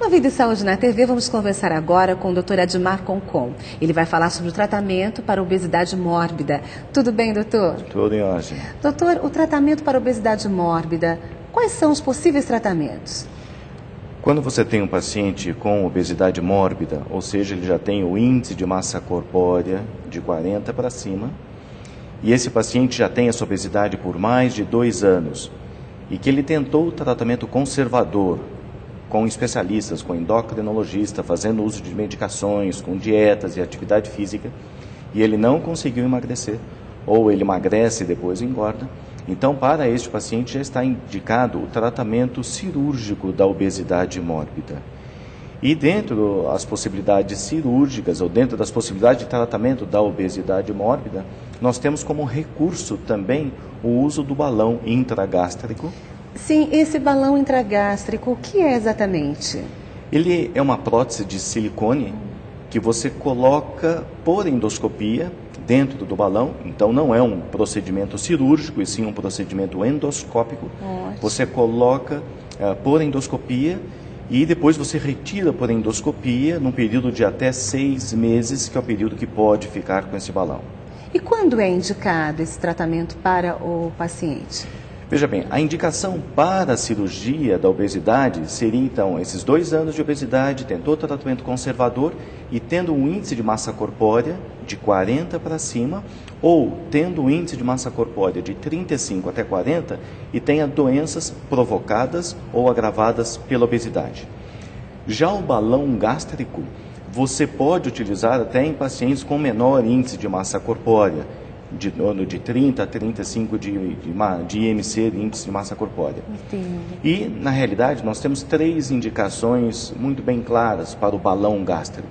No Vida e Saúde na TV, vamos conversar agora com o Dr. Admar Concon. Ele vai falar sobre o tratamento para obesidade mórbida. Tudo bem, doutor? Tudo em ordem. Doutor, o tratamento para obesidade mórbida, quais são os possíveis tratamentos? Quando você tem um paciente com obesidade mórbida, ou seja, ele já tem o índice de massa corpórea de 40 para cima, e esse paciente já tem essa obesidade por mais de 2 anos, e que ele tentou o tratamento conservador, com especialistas, com endocrinologista, fazendo uso de medicações, com dietas e atividade física, e ele não conseguiu emagrecer, ou ele emagrece e depois engorda. Então, para este paciente já está indicado o tratamento cirúrgico da obesidade mórbida. E dentro das possibilidades cirúrgicas, ou dentro das possibilidades de tratamento da obesidade mórbida, nós temos como recurso também o uso do balão intragástrico. Sim, esse balão intragástrico, o que é exatamente? Ele é uma prótese de silicone que você coloca por endoscopia dentro do balão. Então não é um procedimento cirúrgico, e sim um procedimento endoscópico. Ótimo. Você coloca por endoscopia e depois você retira por endoscopia num período de até 6 meses, que é o período que pode ficar com esse balão. E quando é indicado esse tratamento para o paciente? Veja bem, a indicação para a cirurgia da obesidade seria, então, esses 2 anos de obesidade, tentou tratamento conservador e tendo um índice de massa corpórea de 40 para cima, ou tendo um índice de massa corpórea de 35 até 40 e tenha doenças provocadas ou agravadas pela obesidade. Já o balão gástrico, você pode utilizar até em pacientes com menor índice de massa corpórea, de 30 a 35 de IMC, de índice de massa corpórea. Entendo. E, na realidade, nós temos 3 indicações muito bem claras para o balão gástrico.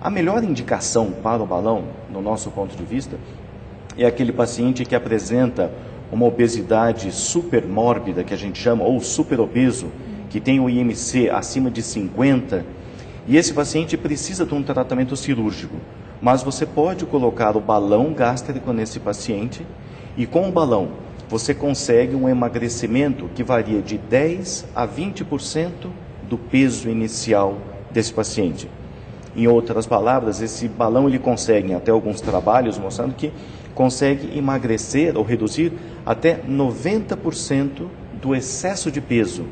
A melhor indicação para o balão, no nosso ponto de vista, é aquele paciente que apresenta uma obesidade supermórbida, que a gente chama, ou superobeso, que tem o IMC acima de 50, e esse paciente precisa de um tratamento cirúrgico. Mas você pode colocar o balão gástrico nesse paciente e com o balão você consegue um emagrecimento que varia de 10 a 20% do peso inicial desse paciente. Em outras palavras, esse balão ele consegue, até alguns trabalhos mostrando que consegue emagrecer ou reduzir até 90% do excesso de peso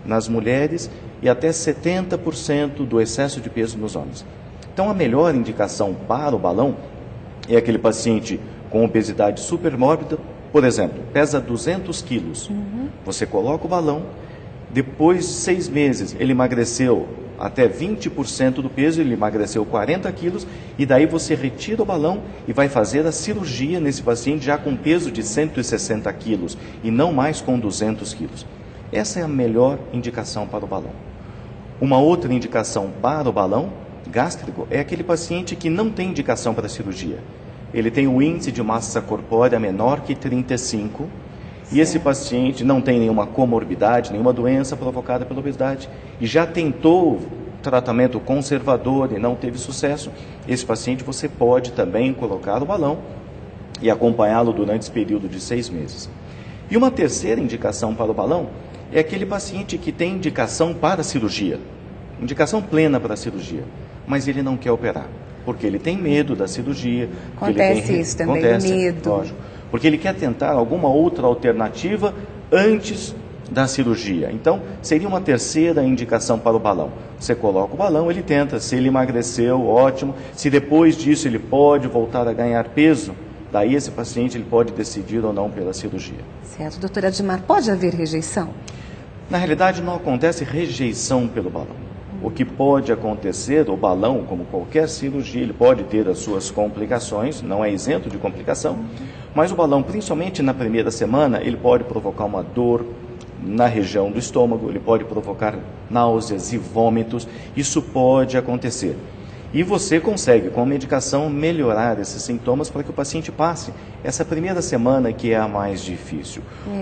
nas mulheres e até 70% do excesso de peso nos homens. Então, a melhor indicação para o balão é aquele paciente com obesidade supermórbida, por exemplo, pesa 200 quilos. Você coloca o balão, depois de 6 meses ele emagreceu até 20% do peso, ele emagreceu 40 quilos, e daí você retira o balão e vai fazer a cirurgia nesse paciente já com peso de 160 quilos e não mais com 200 quilos. Essa é a melhor indicação para o balão. Uma outra indicação para o balão gástrico é aquele paciente que não tem indicação para cirurgia. Ele tem um índice de massa corpórea menor que 35 e esse paciente não tem nenhuma comorbidade, nenhuma doença provocada pela obesidade e já tentou tratamento conservador e não teve sucesso. Esse paciente você pode também colocar o balão e acompanhá-lo durante esse período de 6 meses. E uma terceira indicação para o balão é aquele paciente que tem indicação para cirurgia, indicação plena para a cirurgia, mas ele não quer operar, porque ele tem medo da cirurgia. Acontece isso também, medo. Lógico, porque ele quer tentar alguma outra alternativa antes da cirurgia. Então, seria uma terceira indicação para o balão. Você coloca o balão, ele tenta, se ele emagreceu, ótimo. Se depois disso ele pode voltar a ganhar peso, daí esse paciente ele pode decidir ou não pela cirurgia. Certo. Doutora Admar, pode haver rejeição? Na realidade, não acontece rejeição pelo balão. O que pode acontecer, o balão, como qualquer cirurgia, ele pode ter as suas complicações, não é isento de complicação, mas o balão, principalmente na primeira semana, ele pode provocar uma dor na região do estômago, ele pode provocar náuseas e vômitos, isso pode acontecer. E você consegue, com a medicação, melhorar esses sintomas para que o paciente passe essa primeira semana que é a mais difícil.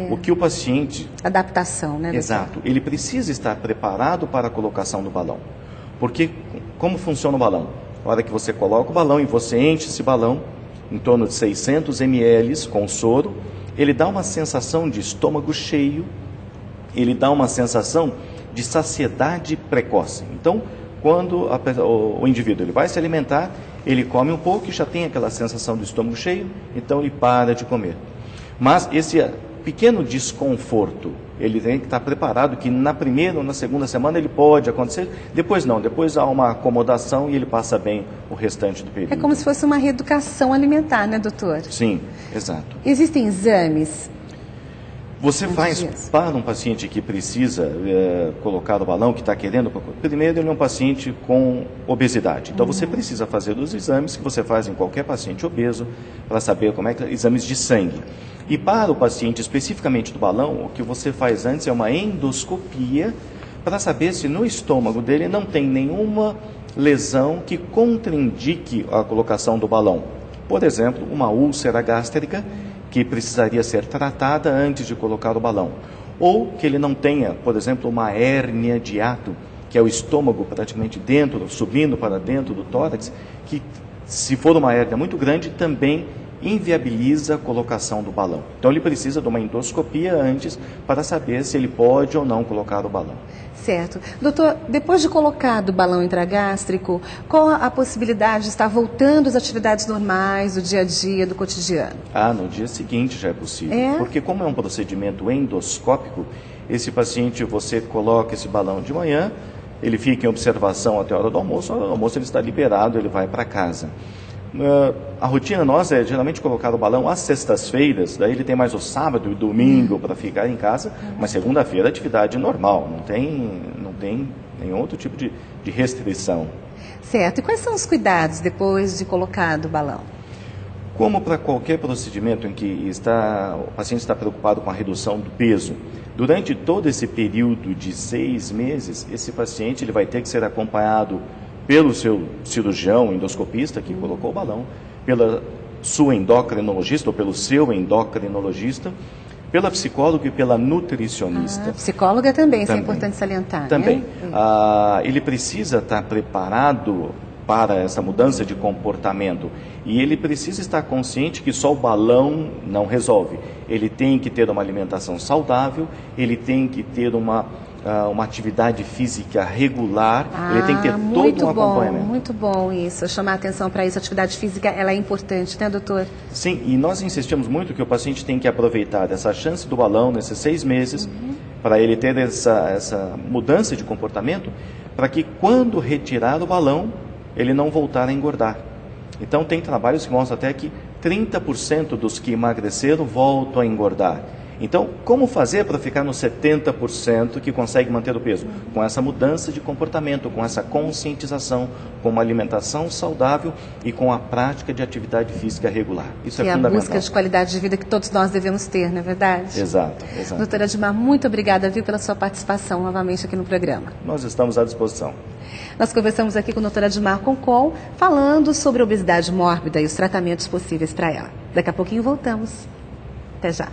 O que o paciente... Adaptação, né? Doutor? Exato. Ele precisa estar preparado para a colocação do balão. Porque como funciona o balão? Na hora que você coloca o balão e você enche esse balão, em torno de 600 ml com soro, ele dá uma sensação de estômago cheio, ele dá uma sensação de saciedade precoce. Então, quando o indivíduo ele vai se alimentar, ele come um pouco e já tem aquela sensação do estômago cheio, então ele para de comer. Mas esse pequeno desconforto, ele tem que estar preparado que na primeira ou na segunda semana ele pode acontecer, depois não, depois há uma acomodação e ele passa bem o restante do período. É como se fosse uma reeducação alimentar, né, doutor? Sim, exato. Existem exames? Você faz para um paciente que precisa colocar o balão, que está querendo... Primeiro, ele é um paciente com obesidade. Então, você precisa fazer os exames que você faz em qualquer paciente obeso para saber como é que... Exames de sangue. E para o paciente, especificamente do balão, o que você faz antes é uma endoscopia para saber se no estômago dele não tem nenhuma lesão que contraindique a colocação do balão. Por exemplo, uma úlcera gástrica que precisaria ser tratada antes de colocar o balão. Ou que ele não tenha, por exemplo, uma hérnia de hiato, que é o estômago praticamente dentro, subindo para dentro do tórax, que se for uma hérnia muito grande, também inviabiliza a colocação do balão. Então ele precisa de uma endoscopia antes para saber se ele pode ou não colocar o balão. Certo. Doutor, depois de colocado o balão intragástrico, qual a possibilidade de estar voltando às atividades normais do dia a dia, do cotidiano? No dia seguinte já é possível. É? Porque como é um procedimento endoscópico, esse paciente, você coloca esse balão de manhã, ele fica em observação até a hora do almoço ele está liberado, ele vai para casa. A rotina nossa é geralmente colocar o balão às sextas-feiras, daí ele tem mais o sábado e o domingo para ficar em casa, mas segunda-feira é atividade normal, não tem nenhum outro tipo de restrição. Certo. E quais são os cuidados depois de colocado o balão? Como para qualquer procedimento em que o paciente está preocupado com a redução do peso, durante todo esse período de 6 meses, esse paciente ele vai ter que ser acompanhado pelo seu cirurgião, endoscopista, que colocou o balão, pela sua endocrinologista ou pelo seu endocrinologista, pela psicóloga e pela nutricionista. Psicóloga também, isso é importante salientar. Também. Né? Ele precisa estar preparado para essa mudança de comportamento e ele precisa estar consciente que só o balão não resolve. Ele tem que ter uma alimentação saudável, ele tem que ter uma atividade física regular, ele tem que ter todo um acompanhamento. Muito bom isso, chamar a atenção para isso. A atividade física ela é importante, né, doutor? Sim, e nós insistimos muito que o paciente tem que aproveitar essa chance do balão nesses 6 meses, para ele ter essa mudança de comportamento, para que quando retirar o balão, ele não voltar a engordar. Então tem trabalhos que mostram até que 30% dos que emagreceram voltam a engordar. Então, como fazer para ficar nos 70% que consegue manter o peso? Com essa mudança de comportamento, com essa conscientização, com uma alimentação saudável e com a prática de atividade física regular. Isso é fundamental. É a busca de qualidade de vida que todos nós devemos ter, não é verdade? Exato. Doutora Edmar, muito obrigada, pela sua participação novamente aqui no programa. Nós estamos à disposição. Nós conversamos aqui com a doutora Edmar Concon, falando sobre a obesidade mórbida e os tratamentos possíveis para ela. Daqui a pouquinho voltamos. Até já.